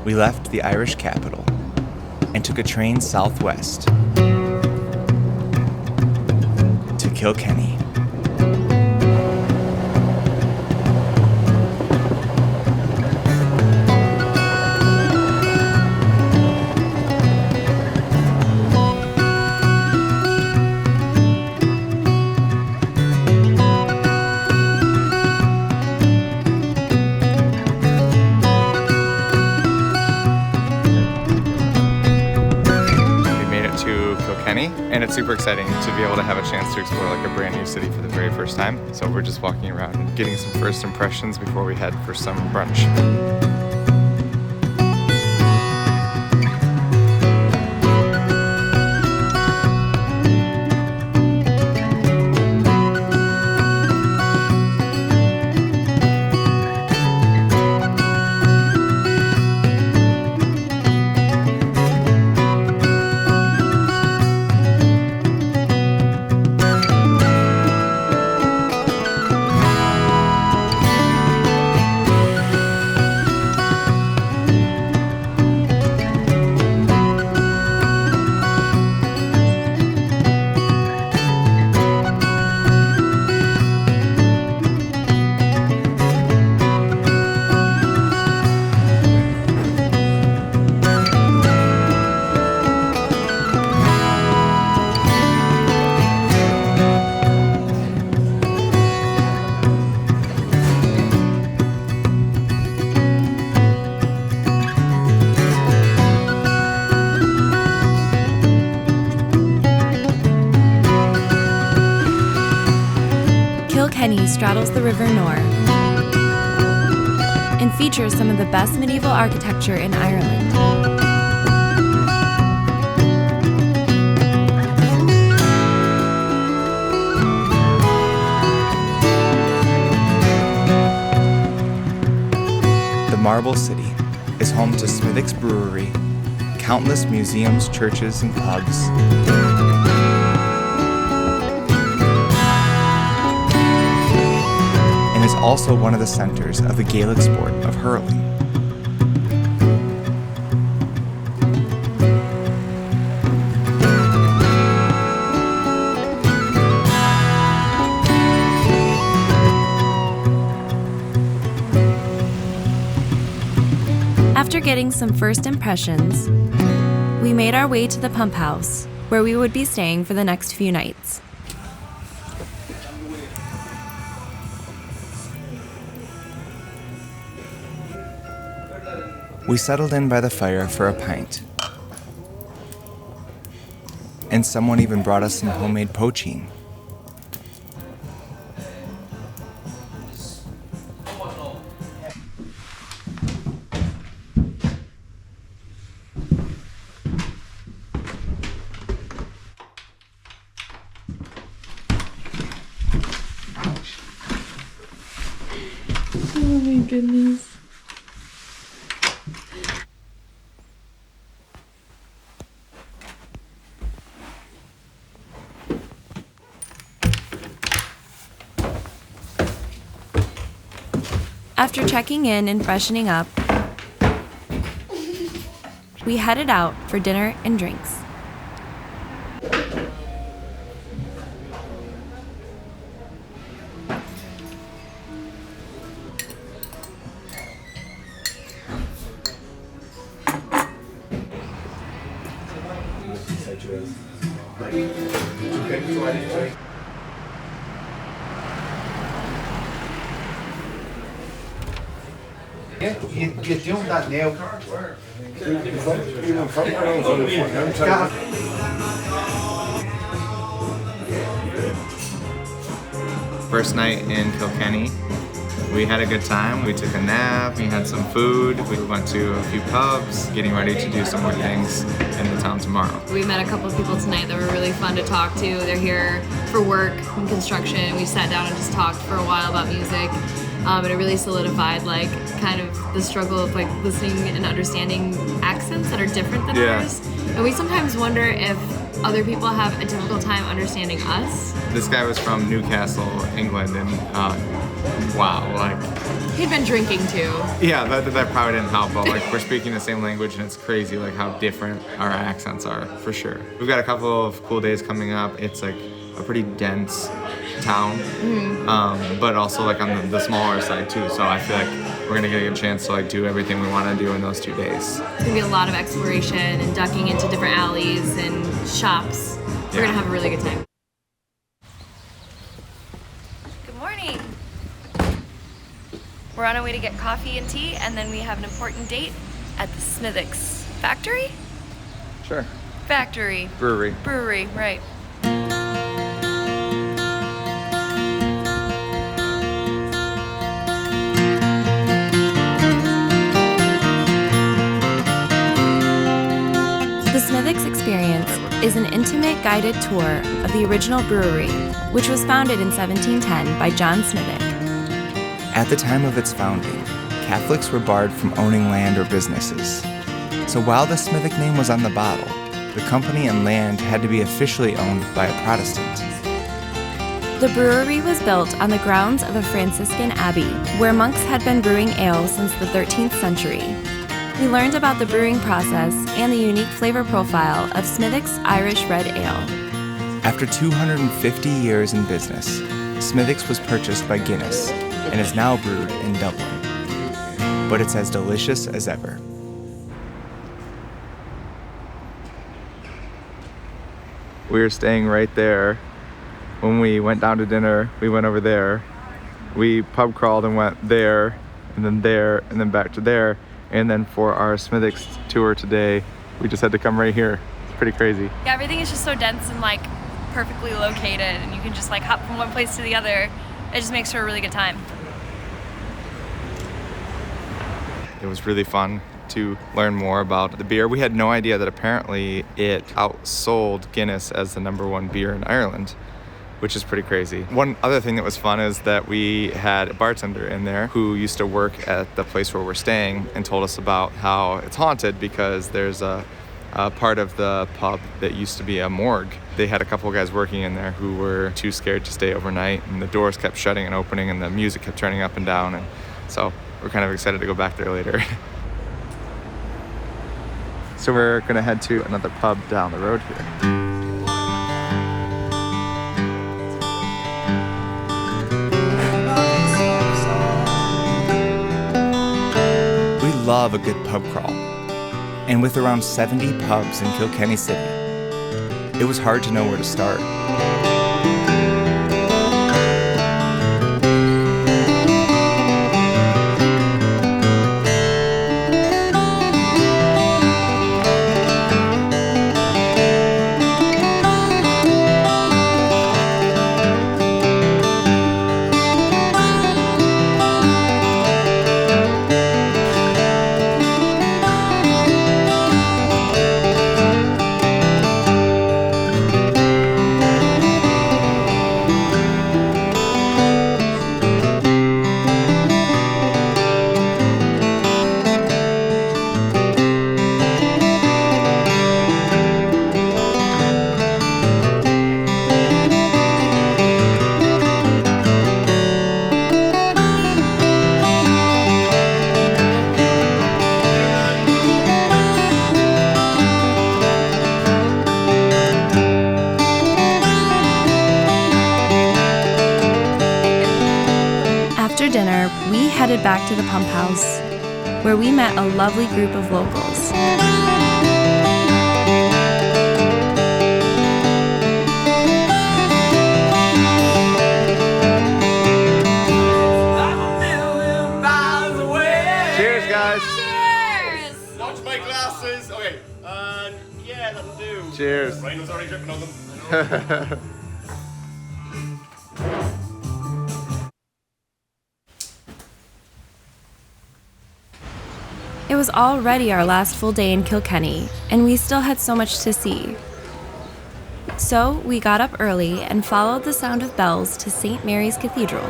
we left the Irish capital and took a train southwest to Kilkenny. And it's super exciting to be able to have a chance to explore like a brand new city for the very first time. So we're just walking around and getting some first impressions before we head for some brunch. Kilkenny straddles the River Nore and features some of the best medieval architecture in Ireland. The Marble City is home to Smithwick's Brewery, countless museums, churches, and pubs, and is also one of the centers of the Gaelic sport of hurling. After getting some first impressions, we made our way to the pump house, where we would be staying for the next few nights. We settled in by the fire for a pint, and someone even brought us some homemade poaching. Oh my goodness. After checking in and freshening up, we headed out for dinner and drinks. You're doing that now. First night in Kilkenny, we had a good time. We took a nap, we had some food, we went to a few pubs, getting ready to do some more things in the town tomorrow. We met a couple of people tonight that were really fun to talk to. They're here for work and construction. We sat down and just talked for a while about music. And it really solidified like kind of the struggle of like listening and understanding accents that are different than ours. And we sometimes wonder if other people have a difficult time understanding us. This guy was from Newcastle, England, and wow, like He'd been drinking too. Yeah, that probably didn't help, but like we're speaking the same language and it's crazy like how different our accents are, for sure. We've got a couple of cool days coming up. It's like a pretty dense town, but also like on the smaller side too. So I feel like we're gonna get a good chance to like do everything we want to do in those 2 days. It's gonna be a lot of exploration and ducking into different alleys and shops. We're gonna have a really good time. Good morning. We're on our way to get coffee and tea, and then we have an important date at the Smithwick's factory? Sure. Factory. Brewery. Brewery, right. The Smithwick's Experience is an intimate guided tour of the original brewery, which was founded in 1710 by John Smithwick. At the time of its founding, Catholics were barred from owning land or businesses. So while the Smithwick name was on the bottle, the company and land had to be officially owned by a Protestant. The brewery was built on the grounds of a Franciscan abbey, where monks had been brewing ale since the 13th century. We learned about the brewing process and the unique flavor profile of Smithwick's Irish Red Ale. After 250 years in business, Smithwick's was purchased by Guinness and is now brewed in Dublin. But it's as delicious as ever. We were staying right there. When we went down to dinner, we went over there. We pub crawled and went there, and then back to there. And then for our Smithwick's tour today, we just had to come right here. It's pretty crazy. Yeah, everything is just so dense and like perfectly located, and you can just like hop from one place to the other. It just makes for a really good time. It was really fun to learn more about the beer. We had no idea that apparently it outsold Guinness as the #1 beer in Ireland, which is pretty crazy. One other thing that was fun is that we had a bartender in there who used to work at the place where we're staying and told us about how it's haunted because there's a part of the pub that used to be a morgue. They had a couple of guys working in there who were too scared to stay overnight, and the doors kept shutting and opening and the music kept turning up and down, and so we're kind of excited to go back there later. So we're gonna head to another pub down the road here. We love a good pub crawl. And with around 70 pubs in Kilkenny City, it was hard to know where to start. After dinner, we headed back to the pump house, where we met a lovely group of locals. Cheers, guys. Cheers! Watch my glasses. Okay, yeah, that'll do. Cheers. Rain was already dripping on them. It was already our last full day in Kilkenny, and we still had so much to see. So we got up early and followed the sound of bells to St. Mary's Cathedral.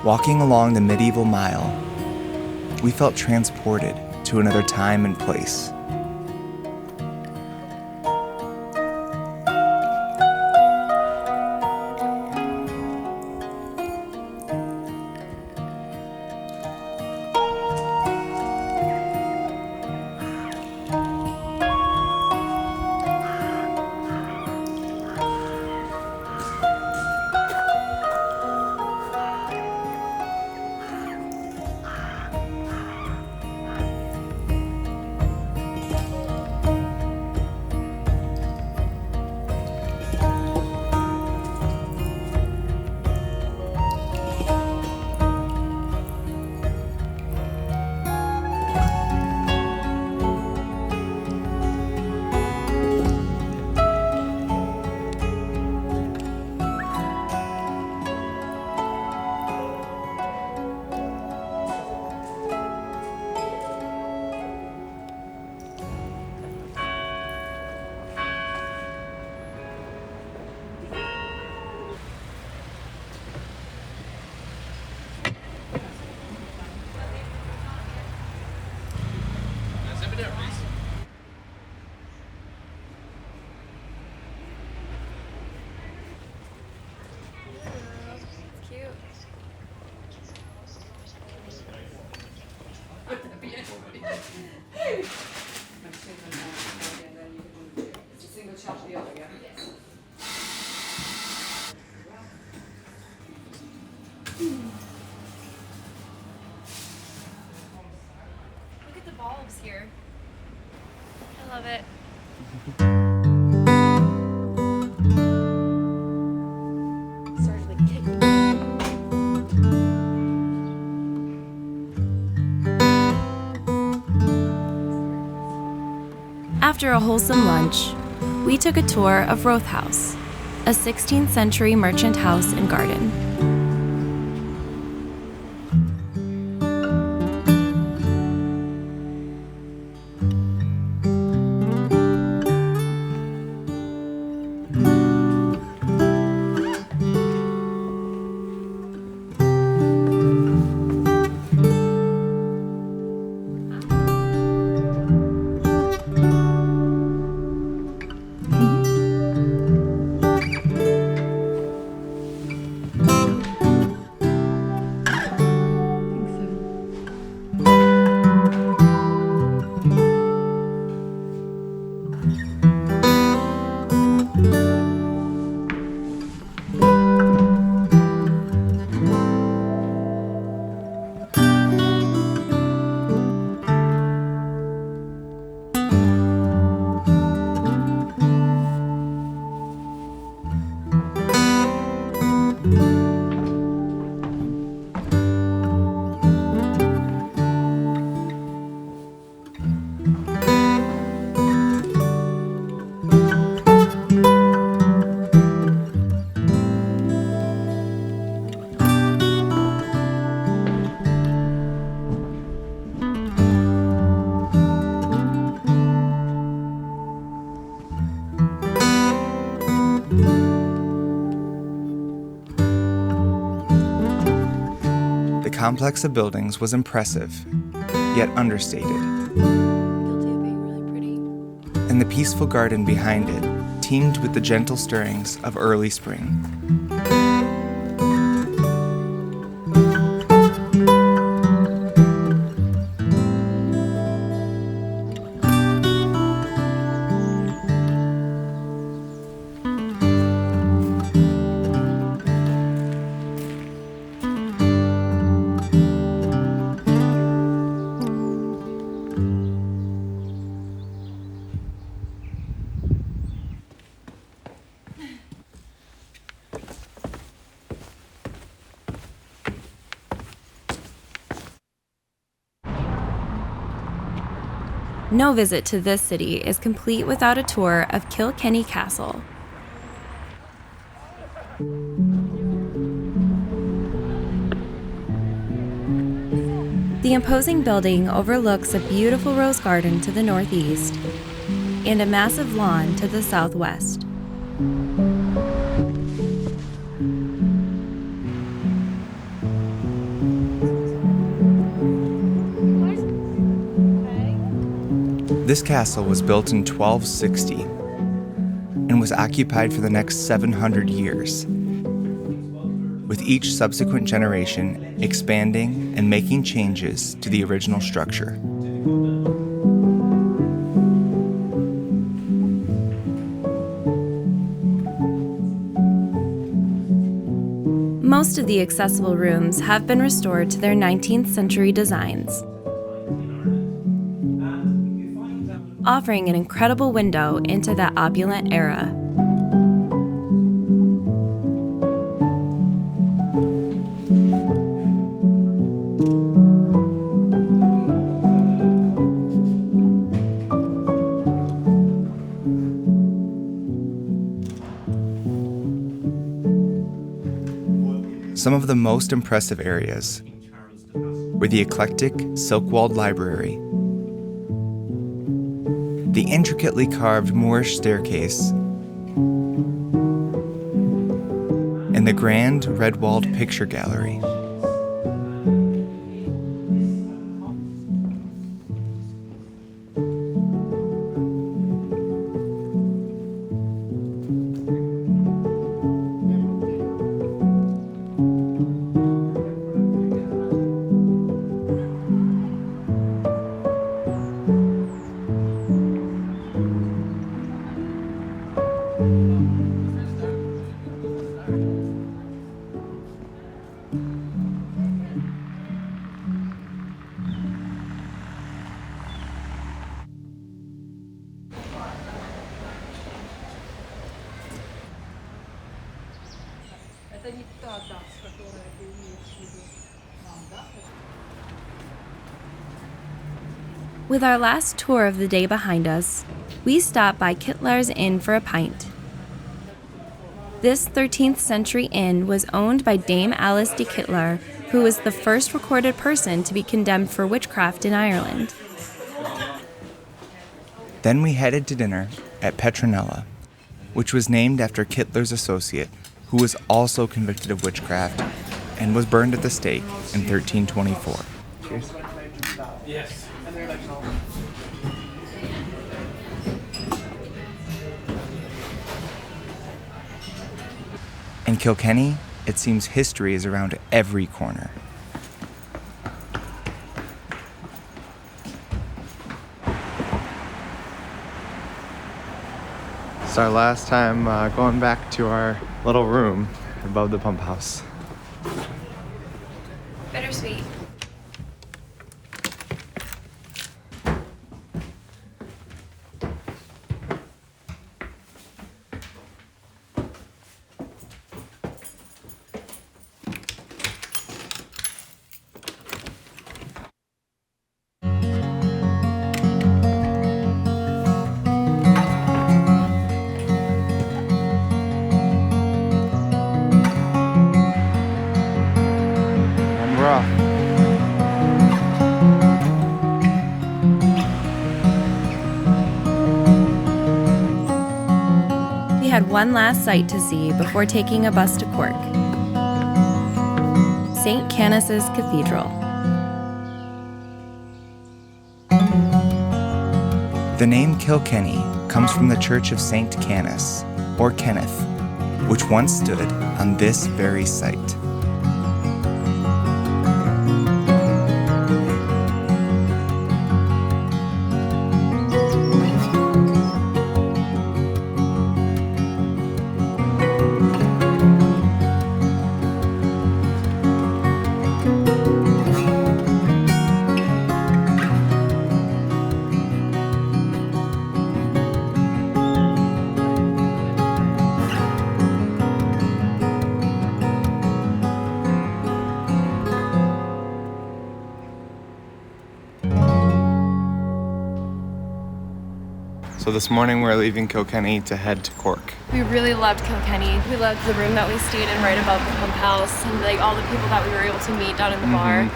Walking along the medieval mile, we felt transported to another time and place. Look at the bulbs here. I love it. Started like kicking. After a wholesome lunch, we took a tour of Rothe House, a 16th century merchant house and garden. The complex of buildings was impressive, yet understated. Guilty of being really pretty. And the peaceful garden behind it teemed with the gentle stirrings of early spring. No visit to this city is complete without a tour of Kilkenny Castle. The imposing building overlooks a beautiful rose garden to the northeast and a massive lawn to the southwest. This castle was built in 1260 and was occupied for the next 700 years, with each subsequent generation expanding and making changes to the original structure. Most of the accessible rooms have been restored to their 19th century designs, offering an incredible window into that opulent era. Some of the most impressive areas were the eclectic silk-walled library, the intricately carved Moorish staircase, and the grand red-walled picture gallery. With our last tour of the day behind us, we stopped by Kittlar's Inn for a pint. This 13th century inn was owned by Dame Alice de Kittlar, who was the first recorded person to be condemned for witchcraft in Ireland. Then we headed to dinner at Petronella, which was named after Kittlar's associate, who was also convicted of witchcraft and was burned at the stake in 1324. Cheers. Yes. In Kilkenny, it seems history is around every corner. It's our last time going back to our little room above the pump house. Bittersweet. We had one last sight to see before taking a bus to Cork. St. Canice's Cathedral. The name Kilkenny comes from the Church of St. Canice, or Kenneth, which once stood on this very site. So this morning we're leaving Kilkenny to head to Cork. We really loved Kilkenny. We loved the room that we stayed in right above the pump house and like all the people that we were able to meet down in the bar.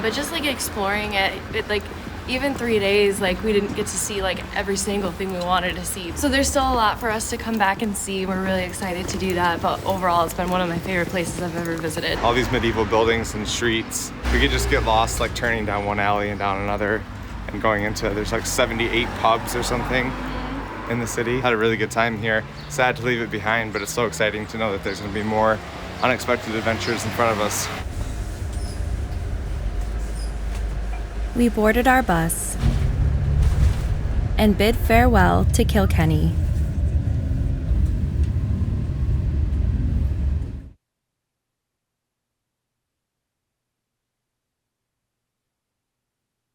But just like exploring it like even 3 days, like we didn't get to see like every single thing we wanted to see. So there's still a lot for us to come back and see. We're really excited to do that. But overall, it's been one of my favorite places I've ever visited. All these medieval buildings and streets. We could just get lost like turning down one alley and down another and going into, there's like 78 pubs or something in the city. Had a really good time here. Sad to leave it behind, but it's so exciting to know that there's going to be more unexpected adventures in front of us. We boarded our bus and bid farewell to Kilkenny.